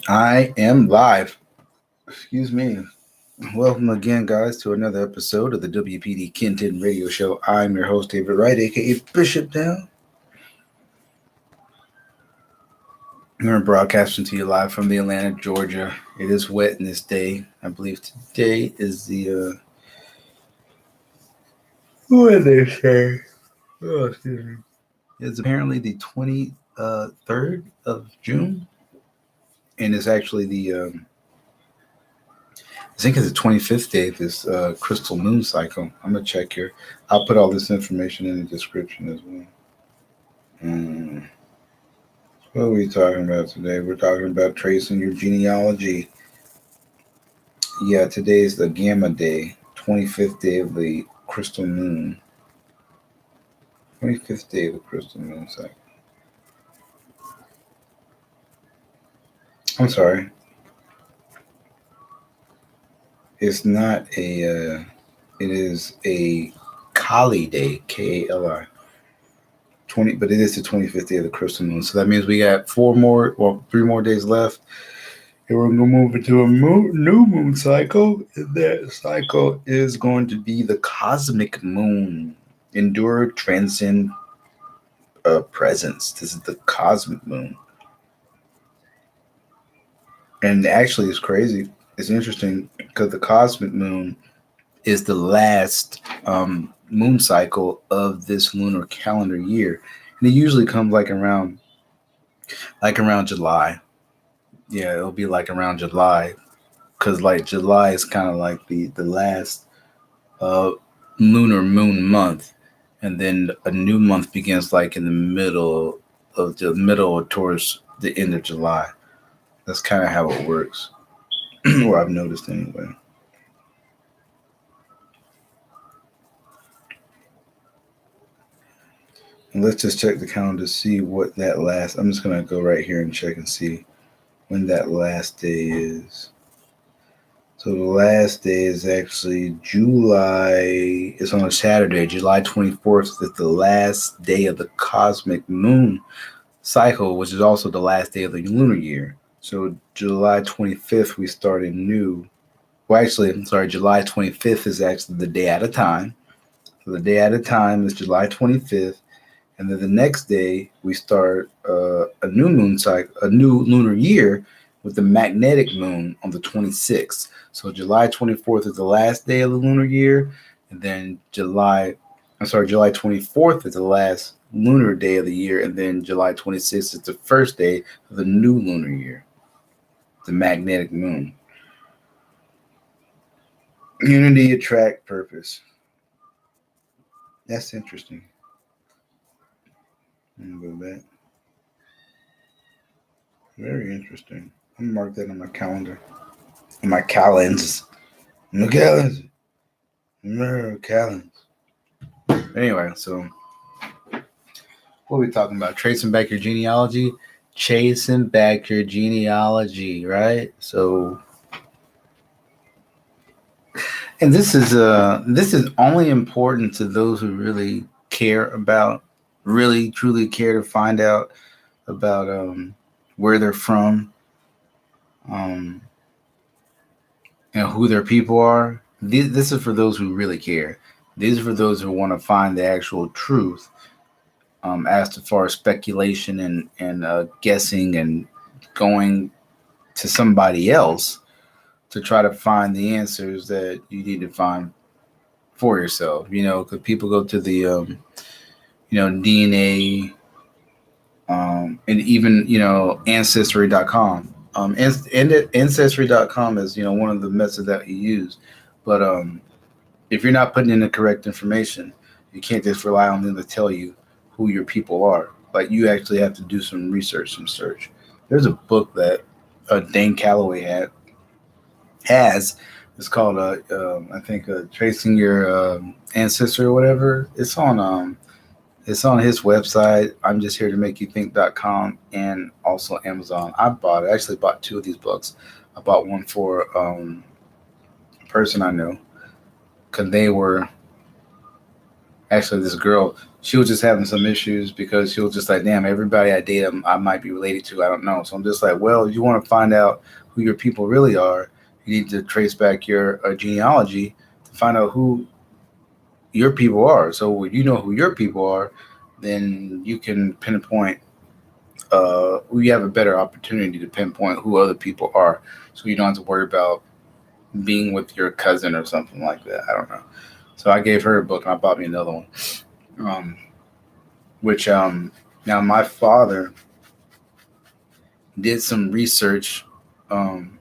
I am live. Excuse me. Welcome again, guys, to another episode of the WPDKIN10 radio show. I'm your host, David Wright, aka Bishop Down. We're broadcasting to you live from the Atlanta, Georgia. It is wet in this day. I believe today is what did they say? Oh, excuse me. It's apparently the 23rd of June, and it's actually I think it's the 25th day of this crystal moon cycle. I'm going to check here. I'll put all this information in the description as well. What are we talking about today? We're talking about tracing your genealogy. Yeah, today is the Gamma Day, 25th day of the crystal moon. 25th day of the crystal moon cycle. I'm sorry. It's not it is a Kali Day, Kali. 20, but it is the 25th day of the crystal moon. So that means we got 3 more days left. And we're going to move into a new moon cycle. And that cycle is going to be the cosmic moon. Endure, transcend, presence. This is the cosmic moon. And actually, it's crazy. It's interesting because the cosmic moon is the last moon cycle of this lunar calendar year. And it usually comes around July. Yeah, it'll be around July because July is kind of like the last uh lunar moon month, and then a new month begins in the middle or towards the end of July. That's kind of how it works, or I've noticed anyway. And let's just check the calendar to see what that last. I'm just gonna go right here and check and see when that last day is. So the last day is actually July. It's on a Saturday, July 24th. Is the last day of the cosmic moon cycle, which is also the last day of the lunar year. So July 25th, we start a new. Well, actually, I'm sorry. July 25th is actually the day at a time. So the day at a time is July 25th, and then the next day we start a new moon cycle, a new lunar year with the magnetic moon on the 26th. So July 24th is the last day of the lunar year, and then July 24th is the last lunar day of the year, and then July 26th is the first day of the new lunar year, the magnetic moon. Unity, attract, purpose. That's interesting. Let me go back. Very interesting. I'm gonna mark that on my calendar. On my calends. My calends. My calends. Anyway, so what are we talking about? Tracing back your genealogy? Chasing back your genealogy, right? So and this is only important to those who really care about, really truly care to find out about where they're from, um, and who their people are. This is for those who really care. These are for those who want to find the actual truth, as far as speculation and guessing and going to somebody else to try to find the answers that you need to find for yourself. Because people go to the DNA, and even ancestry.com. And ancestry.com is one of the methods that you use, but if you're not putting in the correct information, you can't just rely on them to tell you who your people are. Like, you actually have to do some research, some search. There's a book that Dane Calloway has. It's called I think Tracing Your Ancestor or whatever. It's on his website. I'm just here to make you think.com, and also Amazon. I actually bought two of these books. I bought one for a person I know, because they were actually, this girl, she was just having some issues because she was just like, damn, everybody I date, I might be related to. I don't know. So I'm just like, well, if you want to find out who your people really are, you need to trace back your genealogy to find out who your people are. So when you know who your people are, then you can pinpoint. We have a better opportunity to pinpoint who other people are, so you don't have to worry about being with your cousin or something like that. I don't know. So I gave her a book and I bought me another one. Um, which now my father did some research um,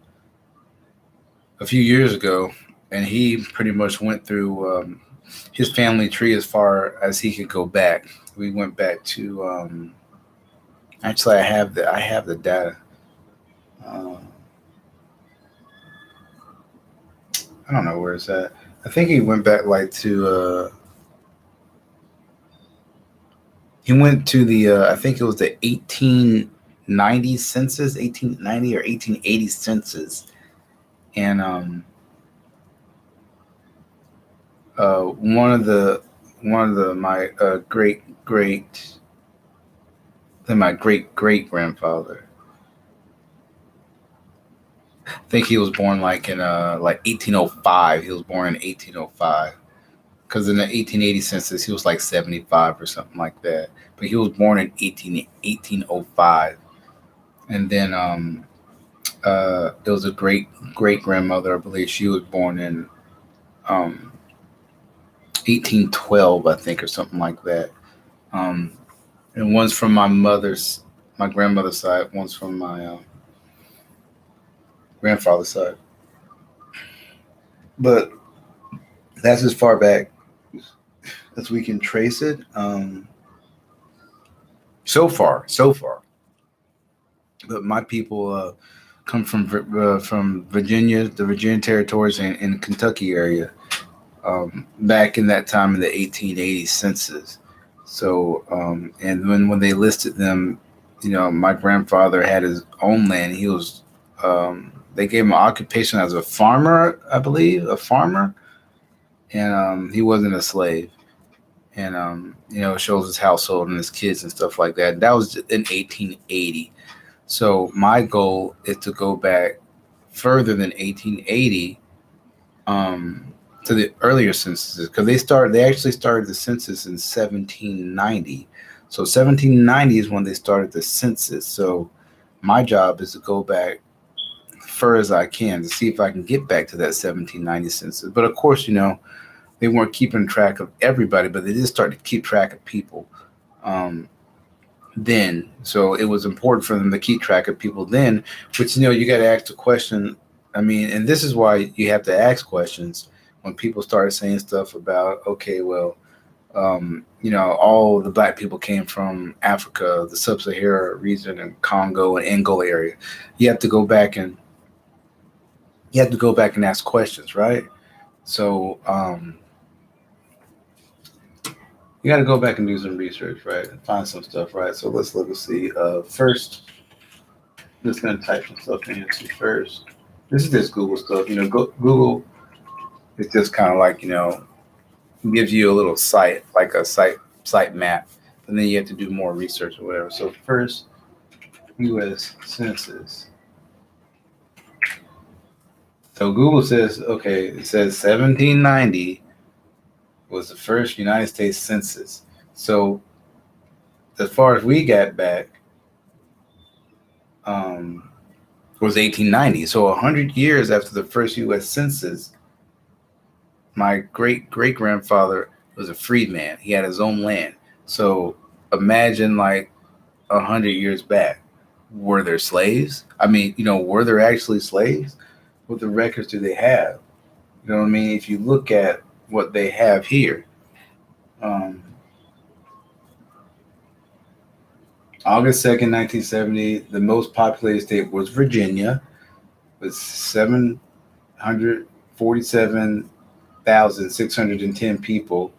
a few years ago, and he pretty much went through his family tree as far as he could go back. We went back to actually I have the data. Uh, I don't know where it's at. I think he went back like to he went to the I think it was the 1890 census, 1890 or 1880 census, and one of the my my great great grandfather. I think he was born like in like 1805. He was born in 1805 because in the 1880 census he was like 75 or something like that. But he was born in 1805, and then it was a great great grandmother. I believe she was born in um 1812, I think, or something like that. Um, and one's from my grandmother's side. One's from my grandfather's side. But that's as far back as we can trace it. So far. But my people come from Virginia, the Virginia territories, and Kentucky area. Back in that time in the 1880 census. So, and when they listed them, you know, my grandfather had his own land. They gave him an occupation as a farmer, I believe, a farmer, and he wasn't a slave. And you know, it shows his household and his kids and stuff like that. That was in 1880. So my goal is to go back further than 1880 um, to the earlier censuses because they actually started the census in 1790. So 1790 is when they started the census. So my job is to go back far as I can to see if I can get back to that 1790 census. But of course, you know, they weren't keeping track of everybody, but they did start to keep track of people um, then. So it was important for them to keep track of people then, which, you know, you got to ask the question. I mean, and this is why you have to ask questions when people start saying stuff about, okay, well, you know, all the black people came from Africa, the sub-Sahara region, and Congo and Angola area. You have to go back and ask questions, right? So you got to go back and do some research, right, and find some stuff, right? So let's look and see. First, I'm just gonna type some stuff in here first. This is just Google stuff. You know, Google is just kind of like, you know, gives you a little site, like a site map, and then you have to do more research or whatever. So first, U.S. Census. So Google says, okay, it says 1790 was the first United States census. So as far as we got back, um, was 1890. So 100 years after the first U.S. census, my great great grandfather was a freedman. He had his own land. So imagine like 100 years back, were there slaves? I mean, you know, were there actually slaves? What the records do they have? You know what I mean? If you look at what they have here, um, August 2nd, 1970, the most populated state was Virginia, with 747,610 people.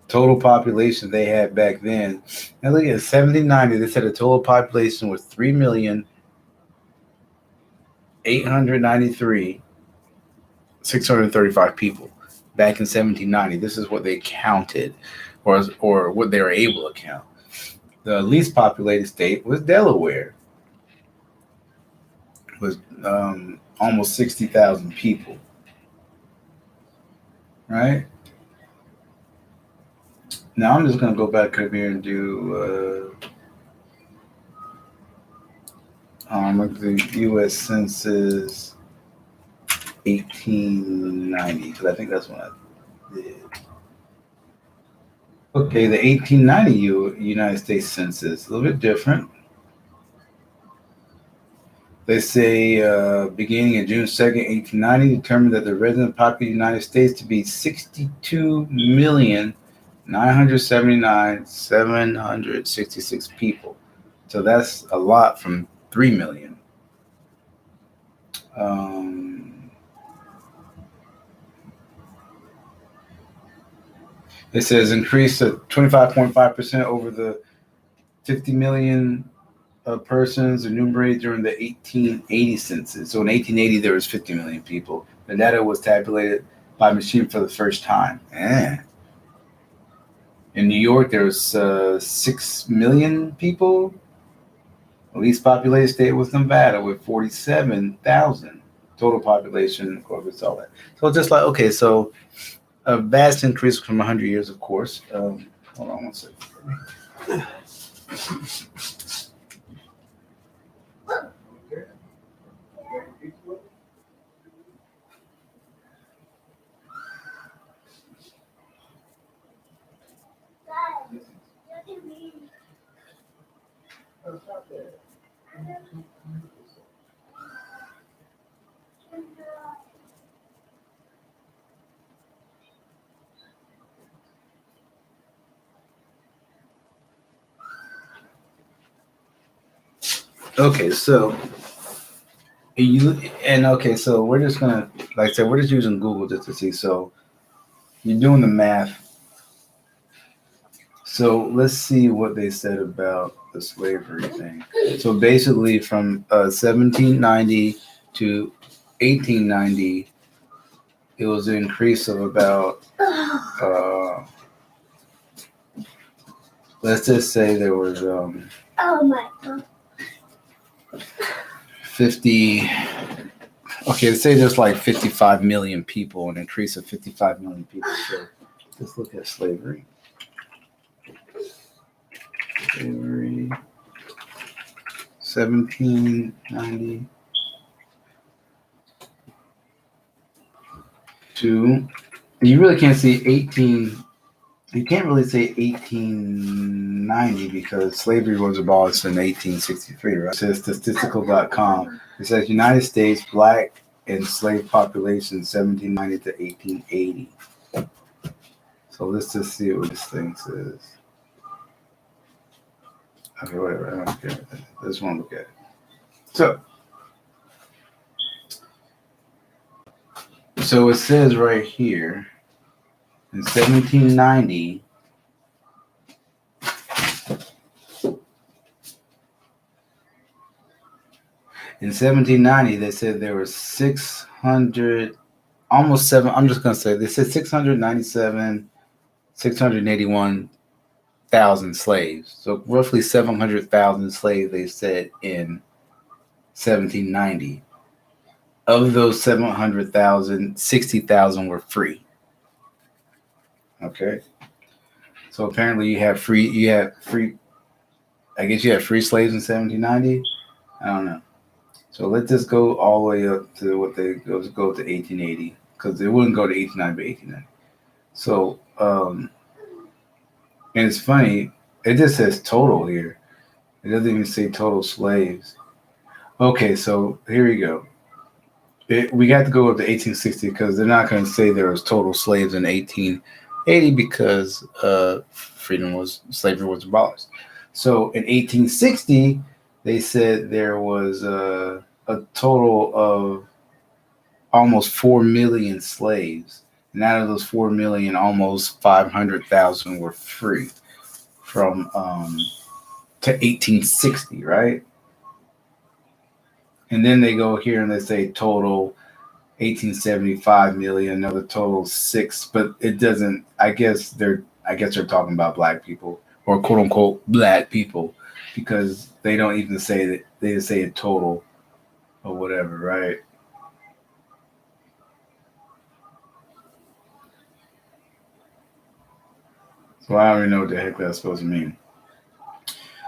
Total population they had back then. Now look at 1790. They said the total population was 3,893,635 people back in 1790. This is what they counted. or what they were able to count. The least populated state was Delaware, was almost 60,000 people, right? Now I'm just going to go back up here and do the U.S. Census 1890, because I think that's when I did. Okay, the 1890 United States Census, a little bit different. They say beginning of June 2nd, 1890, determined that the resident population of the United States to be 62,979,766 people. So that's a lot from 3 million. It says increase of 25.5% over the 50 million persons enumerated during the 1880 census. So in 1880, there was 50 million people. The data was tabulated by machine for the first time. In New York, there was 6 million people. The least populated state was Nevada with 47,000 total population. Of course, it's all that. So just like, okay, so a vast increase from 100 years, of course. Hold on one second. Okay, so so we're just gonna, like I said, we're just using Google just to see. So you're doing the math. So let's see what they said about the slavery thing. So basically, from 1790 to 1890, it was an increase of about let's just say there was 50. Okay, let's say there's like 55 million people, an increase of 55 million people. So let's look at slavery. Slavery, 1790 to, you really can't see 18. You can't really say 1890 because slavery was abolished in 1863, right? It says statistical.com. It says United States black enslaved population 1790 to 1880. So let's just see what this thing says. Okay, whatever. I don't care. I just want to look at it. So it says right here in 1790. In 1790, they said there were 600, almost 7. I'm just going to say they said 681,000 slaves. So roughly 700,000 slaves, they said, in 1790. Of those 700,000, 60,000 were free. Okay. So apparently you had free. I guess you had free slaves in 1790. I don't know. So let's just go all the way up to what they go to 1880, because they wouldn't go to 1890 but 1890. So and it's funny, it just says total here. It doesn't even say total slaves. Okay, so here we go. We got to go up to 1860 because they're not going to say there was total slaves in 1880 because slavery was abolished. So in 1860, they said there was a total of almost 4 million slaves. And out of those 4 million, almost 500,000 were free from to 1860, right? And then they go here and they say total 1875 million, another total 6, but it doesn't, I guess they're I guess they're talking about black people or quote unquote black people because they don't even say that, they just say a total or whatever, right? So I don't even know what the heck that's supposed to mean.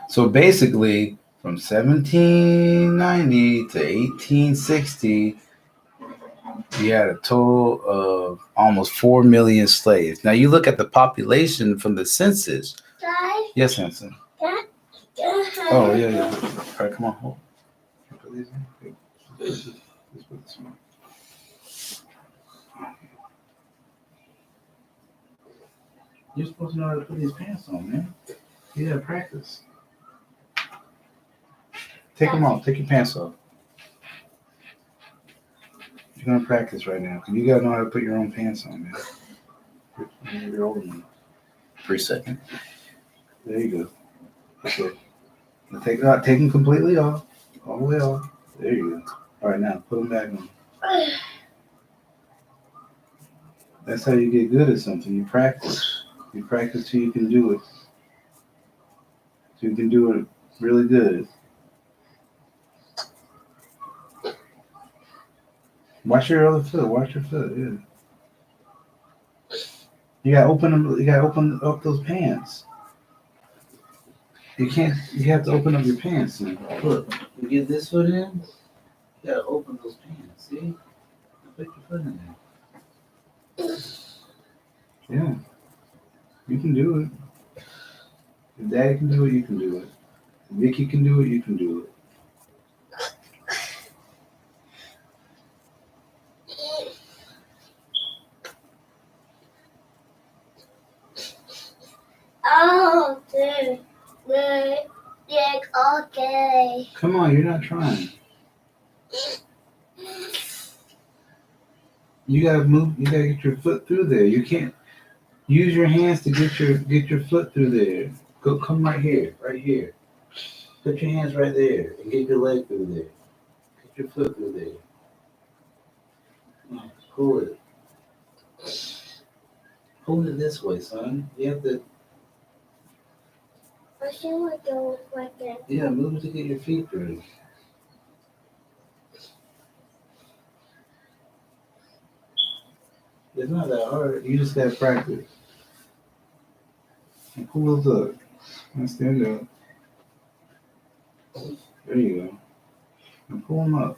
So basically, from 1790 to 1860, you had a total of almost 4 million slaves. Now you look at the population from the census. Dad? Yes, Hanson. Dad? Oh, yeah. All right, come on. Hold. Put these in. Let's put this on. You're supposed to know how to put these pants on, man. You gotta practice. Take them off. Take your pants off. You're gonna practice right now because you gotta know how to put your own pants on, man. You're older than me. For a second. There you go. Okay. Now take them completely off. All the way off. There you go. All right, now put them back on. That's how you get good at something. You practice. You practice till you can do it. So you can do it really good. Watch your other foot. Watch your foot. Yeah. You gotta open them. You gotta open up those pants. You can't. You have to open up your pants. Now. Look, you get this foot in. You gotta open those pants. See? Put your foot in there. Yeah, you can do it. If Daddy can do it, you can do it. If Vicky can do it, you can do it. Oh, dude. Yeah, okay. Come on, you're not trying. You gotta move. You gotta get your foot through there. You can't use your hands to get your foot through there. Come right here, right here. Put your hands right there and get your leg through there. Get your foot through there. Oh, pull it. Hold it this way, son. You have to. I feel like go like that. Yeah, move to get your feet through. It's not that hard. You just gotta practice. And pull those up. And stand up. There you go. And pull them up.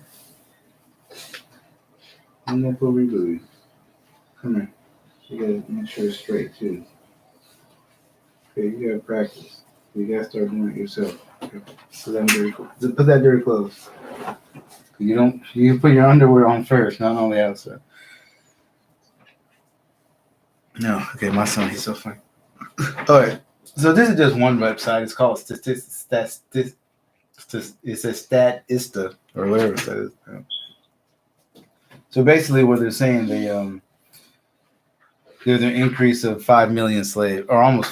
I'm gonna pull your Come here. You gotta make sure it's straight too. Okay, you gotta practice. You gotta start doing it yourself. Okay. Put that dirty clothes. You put your underwear on first, not on the outside. No, okay, my son, he's so funny. All right, so this is just one website. It's called Statista, or whatever it says. So basically, what they're saying, there's an increase of 5 million slaves, or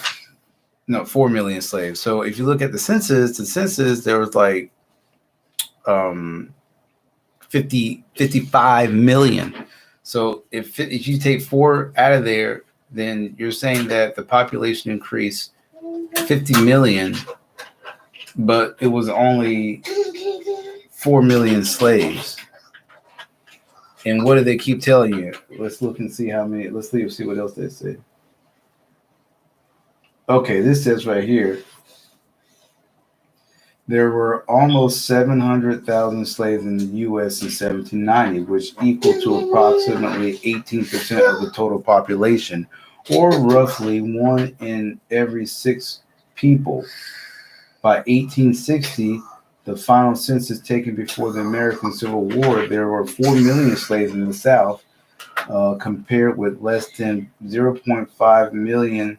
4 million slaves. So if you look at the census, there was like 55 million. So if you take 4 out of there, then you're saying that the population increased 50 million, but it was only 4 million slaves. And what do they keep telling you? Let's look and see how many. Let's see what else they say. Okay, this says right here, there were almost 700,000 slaves in the U.S. in 1790, which equal to approximately 18% of the total population, or roughly 1 in every 6 people. By 1860, the final census taken before the American Civil War, there were 4 million slaves in the South, compared with less than 0.5 million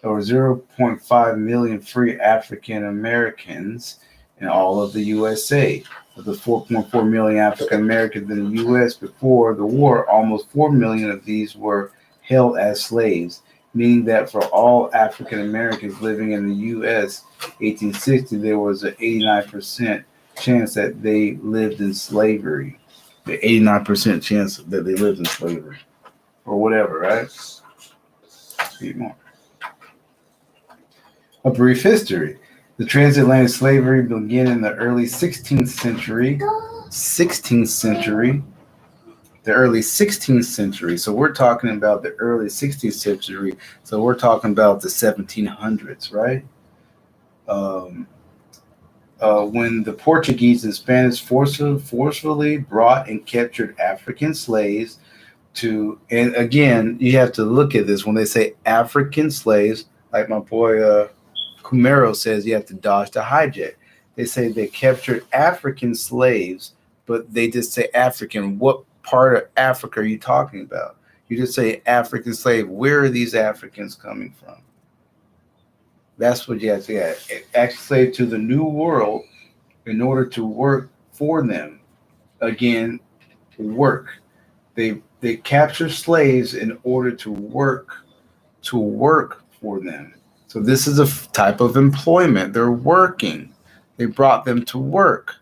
or 0.5 million free African Americans in all of the USA. Of the 4.4 million African Americans in the U.S. before the war, almost 4 million of these were held as slaves, meaning that for all African Americans living in the U.S. 1860, there was an 89% chance that they lived in slavery. The 89% chance that they lived in slavery, or whatever, right? Read more. A brief history. The transatlantic slavery began in the early 16th century. 16th century. The early 16th century. So we're talking about the early 16th century. So we're talking about the 1700s, right? Um, when the Portuguese and Spanish forcefully brought and captured African slaves to, and again, you have to look at this when they say African slaves, like my boy Kumero says, you have to dodge the hijack. They say they captured African slaves, but they just say African. What part of Africa are you talking about? You just say African slave. Where are these Africans coming from? That's what you have to get. Actually, to the New World in order to work for them. Again, work. They capture slaves in order to work for them. So this is a type of employment. They're working. They brought them to work.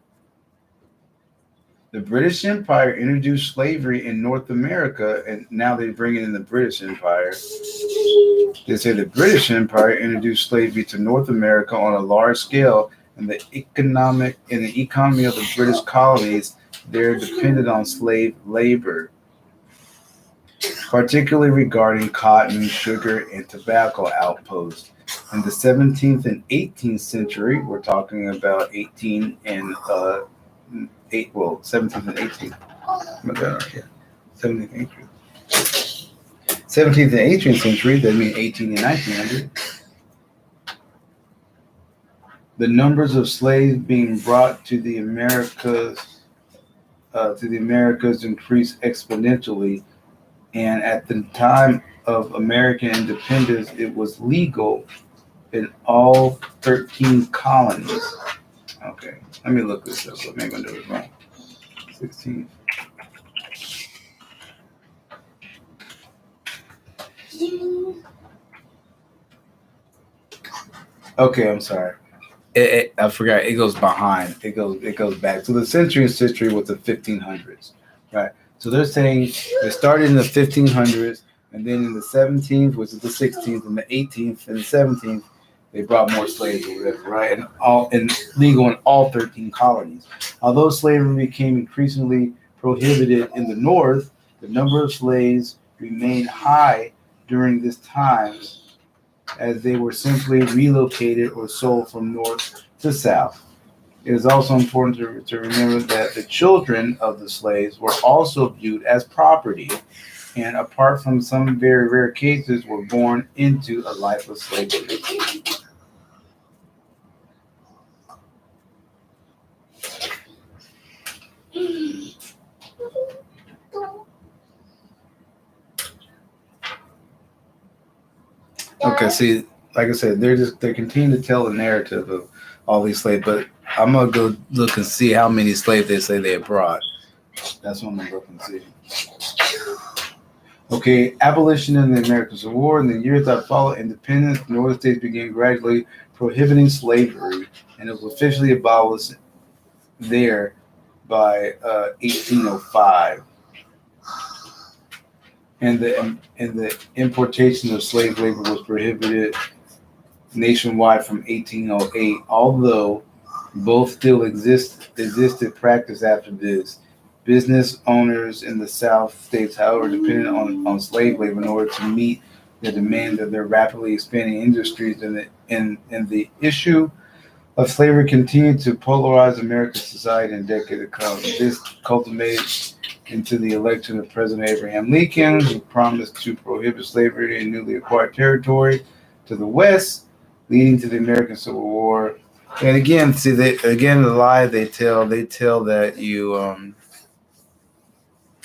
The British Empire introduced slavery in North America, and now they bring it in the British Empire. They say the British Empire introduced slavery to North America on a large scale, and the economy of the British colonies there depended on slave labor, particularly regarding cotton, sugar, and tobacco outposts. In the 17th and 18th century, we're talking about 18 and 17th and 18th. Oh my God, yeah. 17th and 18th. 17th and 18th century, that means 18 and 1900. The numbers of slaves being brought to the Americas increased exponentially, and at the time of American independence, it was legal in all 13 colonies. Okay, let me look this up. Maybe I'm doing it wrong. 16. Okay, I'm sorry. I forgot. It goes behind. It goes back. So the century was the 1500s, right? So they're saying they started in the 1500s, and then in the 17th, which is the 16th, and the 18th, and the 17th, they brought more slaves or whatever, right? And legal in all 13 colonies. Although slavery became increasingly prohibited in the North, the number of slaves remained high during this time, as they were simply relocated or sold from north to south. It is also important to remember that the children of the slaves were also viewed as property, and apart from some very rare cases, were born into a life of slavery. Okay, see, like I said, they continue to tell the narrative of all these slaves, but I'm gonna go look and see how many slaves they say they had brought. That's what I'm gonna look and see. Okay, abolition in the American Civil War. In the years that followed independence, the Northern states began gradually prohibiting slavery, and it was officially abolished there by 1805. And the importation of slave labor was prohibited nationwide from 1808, although both still existed practice after this. Business owners in the South states, however, depended on slave labor in order to meet the demand of their rapidly expanding industries, and the issue of slavery continued to polarize American society in decades to come. This culminated into the election of President Abraham Lincoln, who promised to prohibit slavery in newly acquired territory to the West, leading to the American Civil War. And again, see, the lie they tell that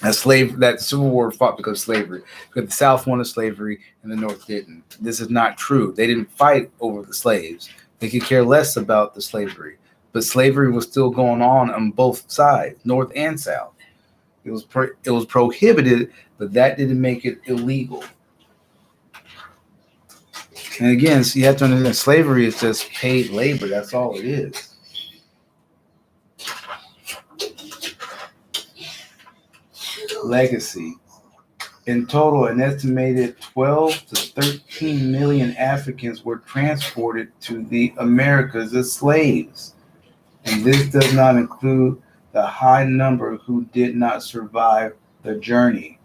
that Civil War fought because of slavery, because the South wanted slavery and the North didn't. This is not true. They didn't fight over the slaves. They could care less about the slavery, but slavery was still going on both sides, North and South. It was prohibited, but that didn't make it illegal. And again, so you have to understand, slavery is just paid labor. That's all it is. Legacy. In total, an estimated 12 to 13 million Africans were transported to the Americas as slaves. And this does not include the high number who did not survive the journey,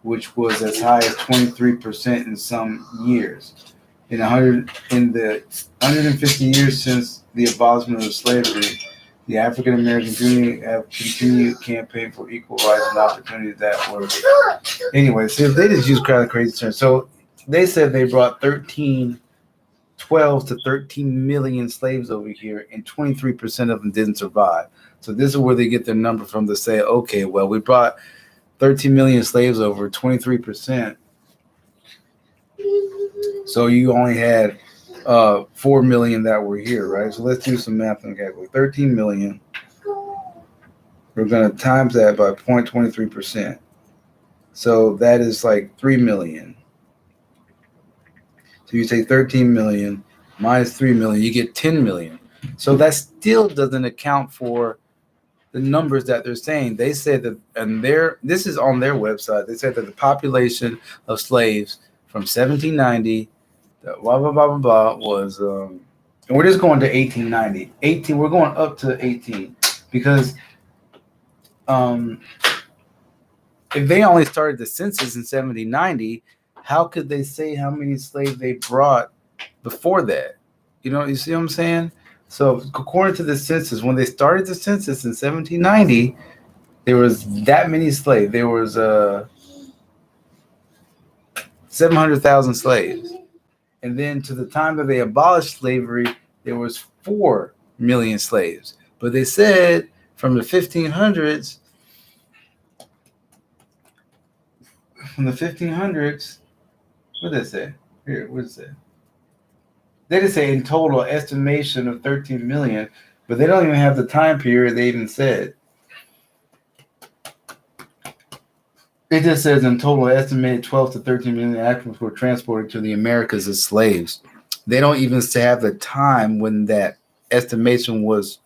which was as high as 23% in some years. In the 150 years since the abolishment of slavery, the African American community have continued campaign for equal rights and opportunities that were. Anyway, so they just use kind of crazy terms. So they said they brought 12 to 13 million slaves over here, and 23% of them didn't survive. So this is where they get their number from to say, okay, well, we brought 13 million slaves over, 23%. So you only had 4 million that were here, right? So let's do some math on calculator. 13 million. We're going to times that by 0.23%. So that is like 3 million. So you take 13 million minus 3 million, you get 10 million. So that still doesn't account for the numbers that they're saying. They said that, and this is on their website, they said that the population of slaves from 1790, blah, blah, blah, blah, blah, was, and we're just going to 1890. We're going up to 18 because if they only started the census in 1790, how could they say how many slaves they brought before that? You see what I'm saying? So according to the census, when they started the census in 1790, there was that many slaves. There was 700,000 slaves. And then to the time that they abolished slavery, there was 4 million slaves. But they said from the 1500s, what did they say? Here, what did it say? They just say in total estimation of 13 million, but they don't even have the time period they even said. It just says in total estimated 12 to 13 million Africans were transported to the Americas as slaves. They don't even have the time when that estimation was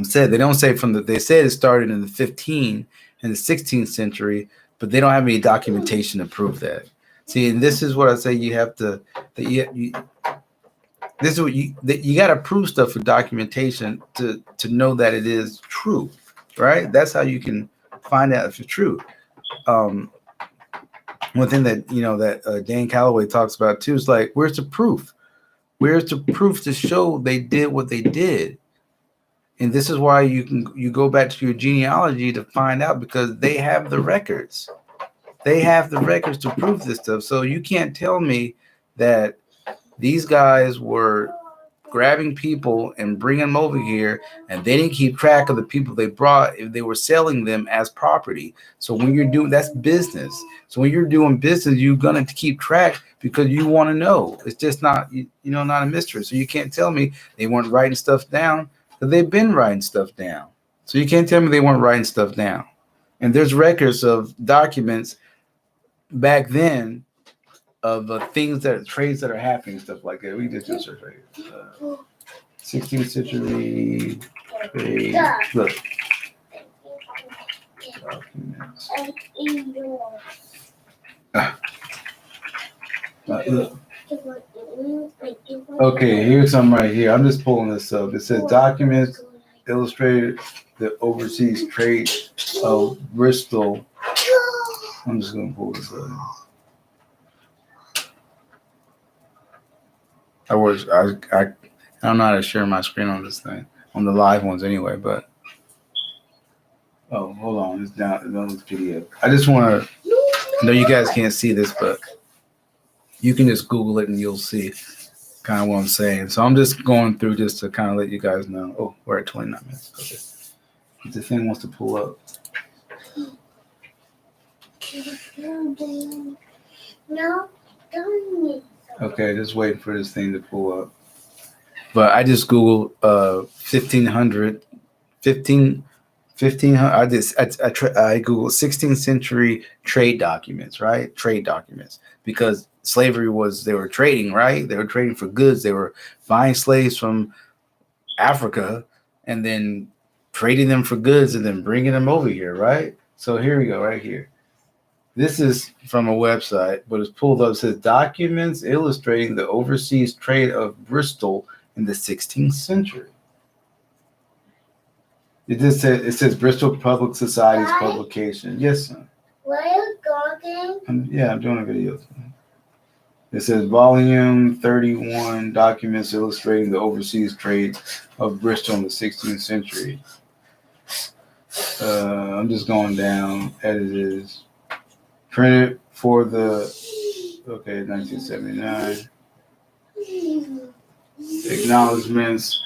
said. They don't say they said it started in the 16th century, but they don't have any documentation to prove that. See, and this is what I say you have to, this is what you got to prove stuff with documentation to know that it is true, right? That's how you can find out if it's true. One thing that that Dan Calloway talks about too is like, where's the proof? Where's the proof to show they did what they did? And this is why you go back to your genealogy to find out, because they have the records. They have the records to prove this stuff. So you can't tell me that these guys were grabbing people and bringing them over here, and they didn't keep track of the people they brought if they were selling them as property. So when you're doing, that's business. So when you're doing business, you're gonna keep track because you want to know. It's just not not a mystery. So you can't tell me they weren't writing stuff down, because they've been writing stuff down. So you can't tell me they weren't writing stuff down. And there's records of documents back then of trades that are happening, stuff like that. We just do a search right here. 16th century trade. Look. Documents. Look. Okay, here's some right here. I'm just pulling this up. It says documents illustrated the overseas trade of Bristol. I'm just going to pull this up. I don't know how to share my screen on this thing, on the live ones anyway, but hold on, it's down this video. I just want to know you guys can't see this, but you can just Google it and you'll see kind of what I'm saying. So I'm just going through just to kind of let you guys know. Oh, we're at 29 minutes. Okay. If the thing wants to pull up. No, don't. Okay, just waiting for this thing to pull up. But I just Googled 1500. I Googled 16th century trade documents, right? Trade documents. Because slavery they were trading, right? They were trading for goods. They were buying slaves from Africa and then trading them for goods and then bringing them over here, right? So here we go, right here. This is from a website, but it's pulled up. It says documents illustrating the overseas trade of Bristol in the 16th century. It says Bristol Public Society's publication. Yes, son. Where are you going? I'm doing a video. It says volume 31, documents illustrating the overseas trade of Bristol in the 16th century. I'm just going down. Edited. Printed for the 1979. Acknowledgements.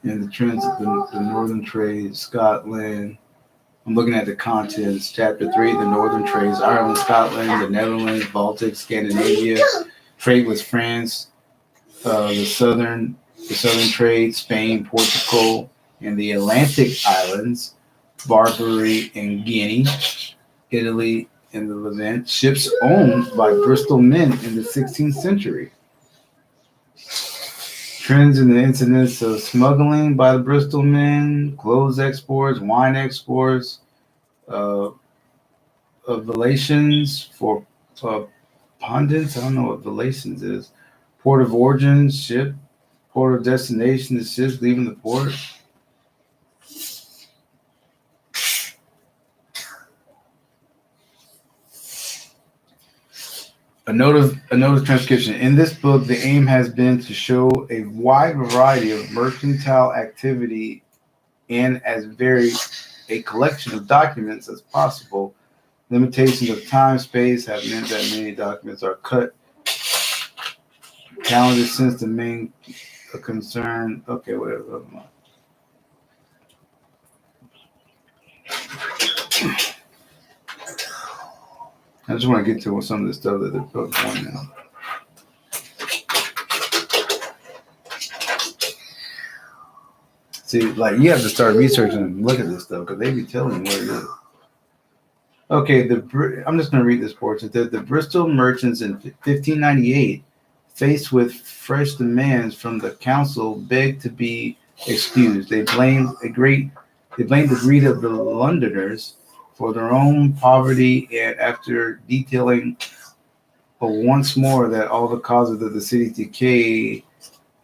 And the trends of the northern trade, Scotland. I'm looking at the contents. Chapter 3, the northern trades, Ireland, Scotland, the Netherlands, Baltic, Scandinavia. Trade with France, the southern trade, Spain, Portugal, and the Atlantic islands, Barbary and Guinea, Italy, and the Levant. Ships owned by Bristol men in the 16th century. Trends in the incidence of smuggling by the Bristol men, clothes exports, wine exports, relations for pundits. I don't know what relations is. Port of origin, ship. Port of destination, the ships leaving the port. A note of transcription. In this book, the aim has been to show a wide variety of mercantile activity and as varied a collection of documents as possible. Limitations of time, space have meant that many documents are cut. Calendar since the main concern. Okay, whatever. I just want to get to some of the stuff that they're putting on now. See, like, you have to start researching and look at this stuff because they be telling you what it is. Okay, I'm just going to read this portion. The Bristol merchants in 1598, faced with fresh demands from the council, begged to be excused. They blamed the greed of the Londoners for their own poverty, and after detailing once more that all the causes of the city's decay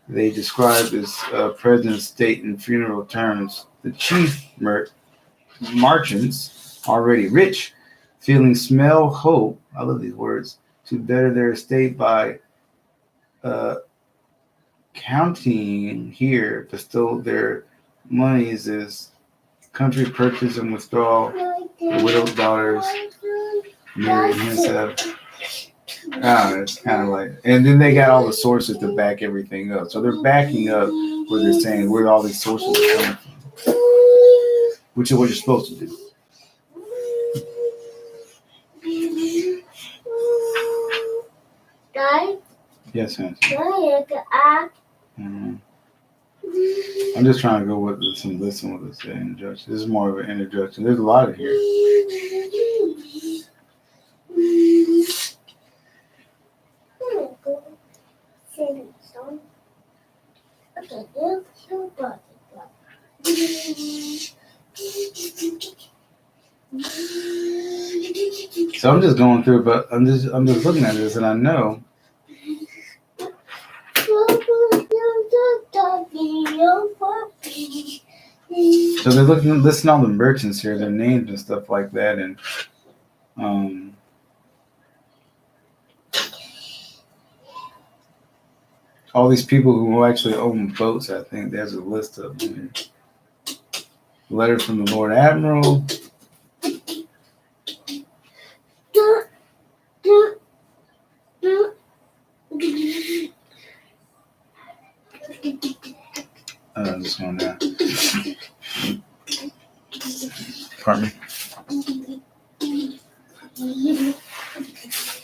they described as present state in funeral terms, the chief merchants, already rich, feeling smell hope, I love these words, to better their estate by counting here, bestow their monies as country purchase and withdraw the widowed daughters, married himself. It's kind of like, and then they got all the sources to back everything up. So they're backing up what they're saying, where all these sources are coming from, which is what you're supposed to do. Guys? Yes, Nancy. Mm-hmm. I'm just trying to go with this and listen with this introduction. This is more of an introduction. There's a lot of here. So I'm just going through, but I'm just looking at this, and I know. So they're listening to all the merchants here, their names and stuff like that, and all these people who actually own boats. I think there's a list of them here. Letter from the Lord Admiral. I'm just going down. Pardon me.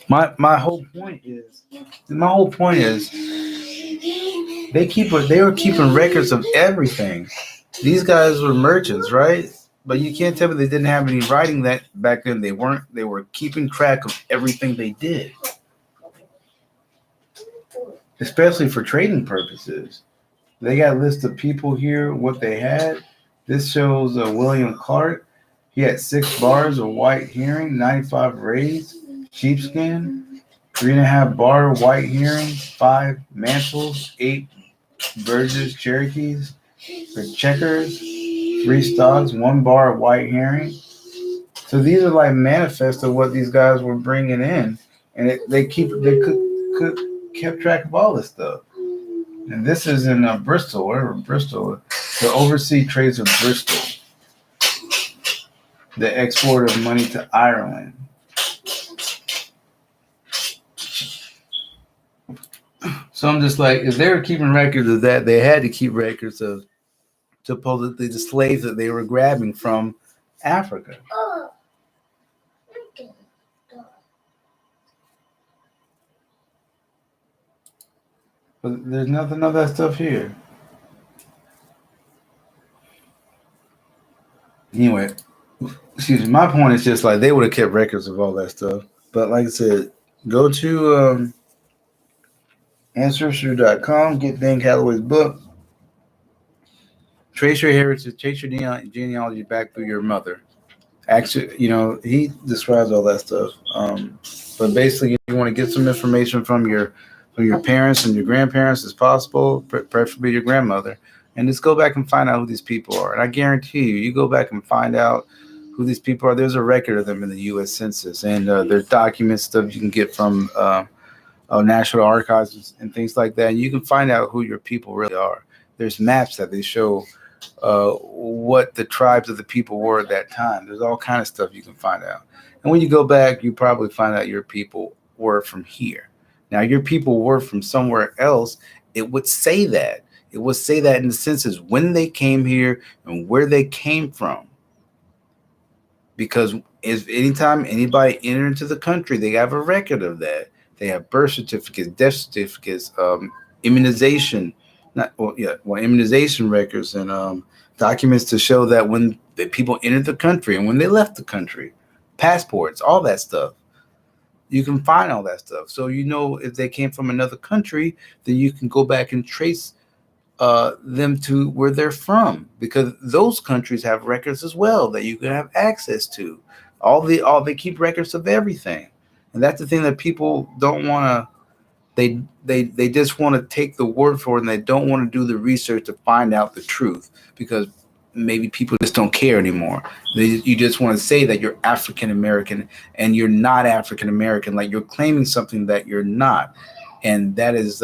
My whole point is they were keeping records of everything. These guys were merchants, right? But you can't tell me they didn't have any writing that back then. They were keeping track of everything they did, especially for trading purposes. They got a list of people here, what they had. This shows William Clark. He had 6 bars of white hearing, 95 rays, sheepskin, 3.5 bar white hearing, 5 mantles, 8 Burgess Cherokees, the checkers, 3 stocks, 1 bar of white hearing. So these are like manifests of what these guys were bringing in, and they kept track of all this stuff. And this is in Bristol, wherever Bristol, the Overseas Trades of Bristol, the export of money to Ireland. So I'm just like, if they were keeping records of that, they had to keep records of supposedly the slaves that they were grabbing from Africa. Oh, okay. But there's nothing of that stuff here. Anyway, excuse me. My point is just like they would have kept records of all that stuff. But like I said, go to Ancestry.com, get Dan Calloway's book. Trace your heritage, trace your genealogy back through your mother. Actually, he describes all that stuff. But basically, you want to get some information from your parents and your grandparents as possible, preferably your grandmother, and just go back and find out who these people are. And I guarantee you go back and find out who these people are. There's a record of them in the U.S. Census, and there's documents, stuff you can get from National Archives and things like that. And you can find out who your people really are. There's maps that they show what the tribes of the people were at that time. There's all kind of stuff you can find out. And when you go back, you probably find out your people were from here. Now, your people were from somewhere else. It would say that. It would say that in the census when they came here and where they came from. Because if anytime anybody entered into the country, they have a record of that. They have birth certificates, death certificates, immunization, immunization records and documents to show that when the people entered the country and when they left the country, passports, all that stuff. You can find all that stuff. So if they came from another country, then you can go back and trace them to where they're from, because those countries have records as well that you can have access to. They keep records of everything, and that's the thing that people don't want to. They just want to take the word for it, and they don't want to do the research to find out the truth, because maybe people just don't care anymore. You just want to say that you're African American and you're not African American, like you're claiming something that you're not, and that's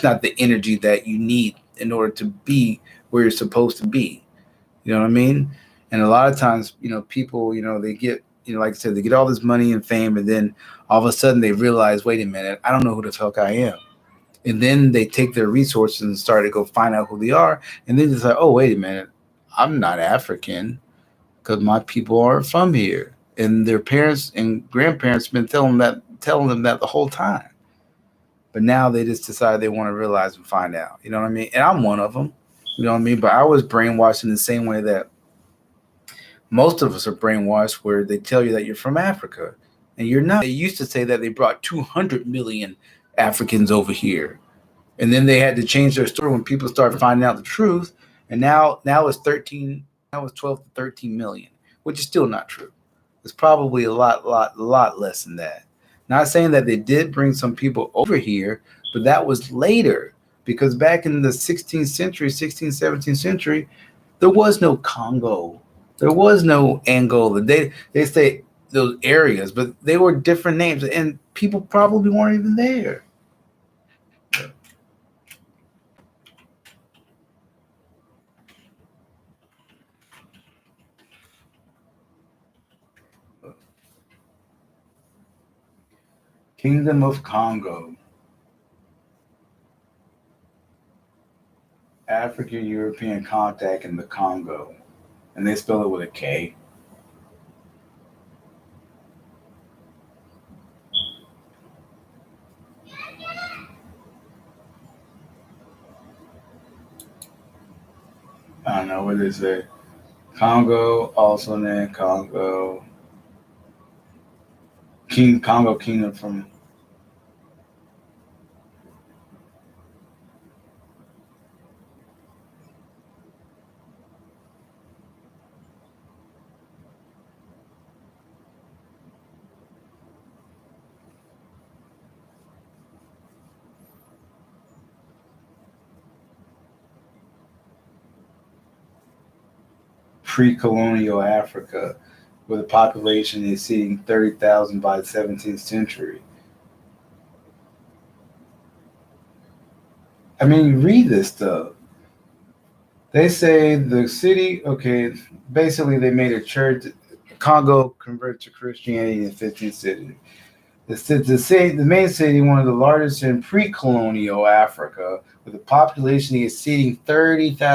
not the energy that you need in order to be where you're supposed to be. You know what I mean? And a lot of times, people, they get, like I said, they get all this money and fame, and then all of a sudden they realize, wait a minute, I don't know who the fuck I am. And then they take their resources and start to go find out who they are. And then it's like, oh, wait a minute, I'm not African because my people aren't from here. And their parents and grandparents have been telling them that the whole time. But now they just decide they want to realize and find out. You know what I mean? And I'm one of them. You know what I mean? But I was brainwashed in the same way that most of us are brainwashed, where they tell you that you're from Africa and you're not. They used to say that they brought 200 million Africans over here. And then they had to change their story when people started finding out the truth. And now it's 12 to 13 million, which is still not true. It's probably a lot less than that. Not saying that they did bring some people over here, but that was later, because back in the 16th century, 16th, 17th century, there was no Congo. There was no Angola. They say those areas, but they were different names, and people probably weren't even there. Kingdom of Congo. African-European contact in the Congo. And they spell it with a K. I don't know what they say. Congo, also named Congo. Congo Kingdom from. pre-colonial Africa, with a population exceeding 30,000 by the 17th century. I mean, read this stuff. They say the city, okay, basically they made a church. Congo converted to Christianity in the 15th century. The main city, one of the largest in pre-colonial Africa, with a population exceeding 30,000.